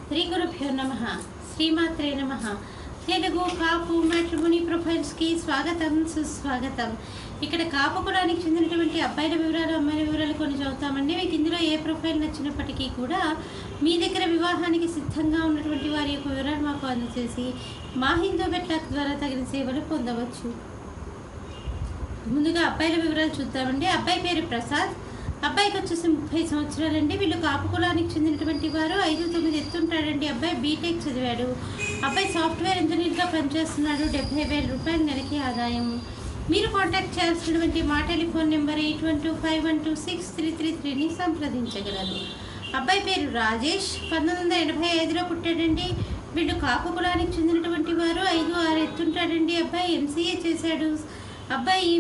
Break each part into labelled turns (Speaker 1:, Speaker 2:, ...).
Speaker 1: శ్రీ గురుభ్యో నమః. శ్రీమాత్రే నమః. తెలుగు కాపు మ్యాట్రిమోనీ ప్రొఫైల్స్కి స్వాగతం, సుస్వాగతం. ఇక్కడ కాపు కులానికి చెందినటువంటి అబ్బాయిల వివరాలు, అమ్మాయిల వివరాలు కొన్ని చదువుతామండి. మీకు ఇందులో ఏ ప్రొఫైల్ నచ్చినప్పటికీ కూడా మీ దగ్గర వివాహానికి సిద్ధంగా ఉన్నటువంటి వారి యొక్క వివరాలు మాకు అందజేసి మా హిందూ బెట్లాక్ ద్వారా తగిన సేవలు పొందవచ్చు. ముందుగా అబ్బాయిల వివరాలు చూద్దామండి. అబ్బాయి పేరు ప్రసాద్. అబ్బాయికి వచ్చేసి 30 సంవత్సరాలండి. వీళ్ళు కాపు కులానికి చెందినటువంటి వారు. 5'9" ఎత్తుంటాడండి. అబ్బాయి బీటెక్ చదివాడు. అబ్బాయి సాఫ్ట్వేర్ ఇంజనీర్గా పనిచేస్తున్నాడు. 70,000 రూపాయలు నెలకి ఆదాయం. మీరు కాంటాక్ట్ చేయాల్సినటువంటి మా టెలిఫోన్ నెంబర్ 8125126333ని సంప్రదించగలరు. అబ్బాయి పేరు రాజేష్. 1985లో పుట్టాడండి. వీళ్ళు కాపు కులానికి చెందినటువంటి వారు. 5'6" ఎత్తుంటాడండి. అబ్బాయి MCA చేశాడు. అబ్బాయి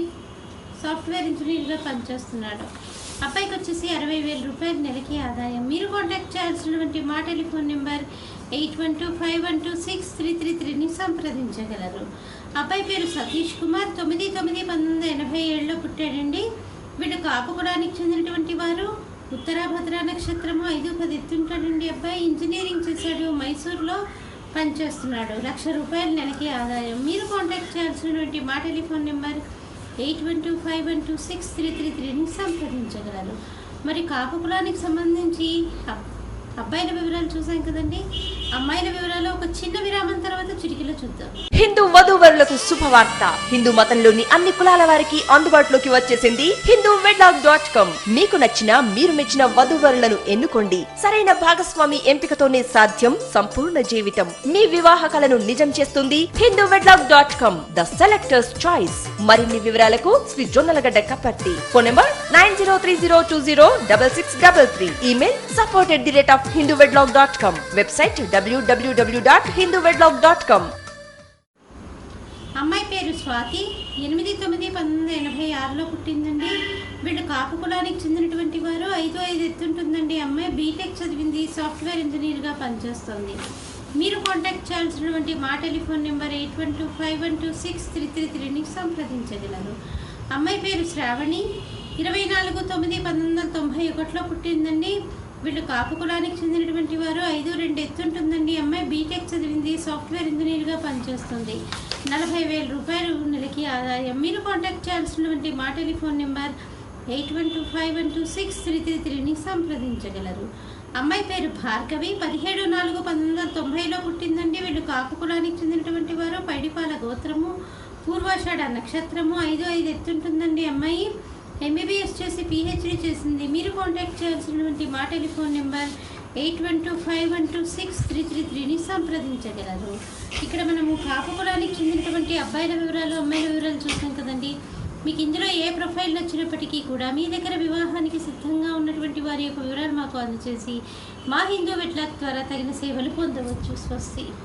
Speaker 1: సాఫ్ట్వేర్ ఇంజనీర్గా పనిచేస్తున్నాడు. అబ్బాయికి వచ్చేసి 60,000 రూపాయలు నెలకి ఆదాయం. మీరు కాంటాక్ట్ చేయాల్సినటువంటి మా టెలిఫోన్ నెంబర్ 8125126333ని సంప్రదించగలరు. అబ్బాయి పేరు సతీష్ కుమార్. 9/9/1987లో పుట్టాడండి. వీళ్ళు కాపు కులానికి చెందినటువంటి వారు. ఉత్తరాభద్ర నక్షత్రము. 5'10" ఎత్తుంటాడండి. అబ్బాయి ఇంజనీరింగ్ చేశాడు. మైసూర్లో పనిచేస్తున్నాడు. 1,00,000 రూపాయలు నెలకి ఆదాయం. మీరు కాంటాక్ట్ చేయాల్సినటువంటి మా టెలిఫోన్ నెంబర్ 8125126333ని సంప్రదించగలరు. మరి కాపు కులానికి సంబంధించి అబ్బాయిల వివరాలు చూసాం కదండి. అమ్మాయిల వివరాలు ఒక చిన్న విరామం తర్వాత చిటికలో చూద్దాం.
Speaker 2: హిందూ వధూవరులకు శుభవార్త. హిందూ మతంలోని అన్ని కులాల వారికి అందుబాటులోకి వచ్చేసింది hinduwedlock.com. మీకు నచ్చిన, మీరు మెచ్చిన వధూవరులను ఎన్నుకోండి. సరైన భాగస్వామి ఎంపికతోనే సాధ్యం సంపూర్ణ జీవితం. మీ వివాహ కలను నిజం చేస్తుంది hinduwedlock.com, ద సెలెక్టర్స్ చాయిస్. మరిన్ని వివరాలకు Shri Jonnalagadda Kaparthi. Phone number 9030206633. Email support@hinduwedlock.com. Website www.hinduwedlock.com.
Speaker 1: అమ్మాయి పేరు స్వాతి. 8/9/1986లో పుట్టిందండి. వీళ్ళు కాపు కులానికి చెందినటువంటి వారు. 5'5" ఎత్తుంటుందండి. అమ్మాయి బీటెక్ చదివింది. సాఫ్ట్వేర్ ఇంజనీర్గా పనిచేస్తుంది. మీరు కాంటాక్ట్ చేయాల్సినటువంటి మా టెలిఫోన్ నెంబర్ 8125126333ని సంప్రదించగలరు. అమ్మాయి పేరు శ్రావణి. 24/9/1991లో పుట్టిందండి. వీళ్ళు కాపు కులానికి చెందినటువంటి వారు. 5'2" ఎత్తుంటుందండి. అమ్మాయి బీటెక్ చదివింది. సాఫ్ట్వేర్ ఇంజనీర్గా పనిచేస్తుంది. 40,000 రూపాయలు నెలకి ఆదాయం. మీరు కాంటాక్ట్ చేయాల్సినటువంటి మా టెలిఫోన్ నెంబర్ 8125126333ని సంప్రదించగలరు. అమ్మాయి పేరు భార్గవి. 17/4/1990లో పుట్టిందండి. వీళ్ళు కాపు కులానికి చెందినటువంటి వారు. పైడిపాల గోత్రము. పూర్వాషాఢ నక్షత్రము. 5'5" ఎత్తుంటుందండి. అమ్మాయి MBBS చేసి PhD చేసింది. మీరు కాంటాక్ట్ చేయాల్సినటువంటి మా టెలిఫోన్ నెంబర్ 8125126333ని సంప్రదించగలరు. ఇక్కడ మనము కాపు కులానికి చెందినటువంటి అబ్బాయిల వివరాలు, అమ్మాయిల వివరాలు చూసాం కదండి. మీకు ఇందులో ఏ ప్రొఫైల్ నచ్చినప్పటికీ కూడా మీ దగ్గర వివాహానికి సిద్ధంగా ఉన్నటువంటి వారి యొక్క వివరాలు మాకు అందజేసి మా హిందూ బెట్లాక్ ద్వారా తగిన సేవలు పొందవచ్చు. స్వస్తి.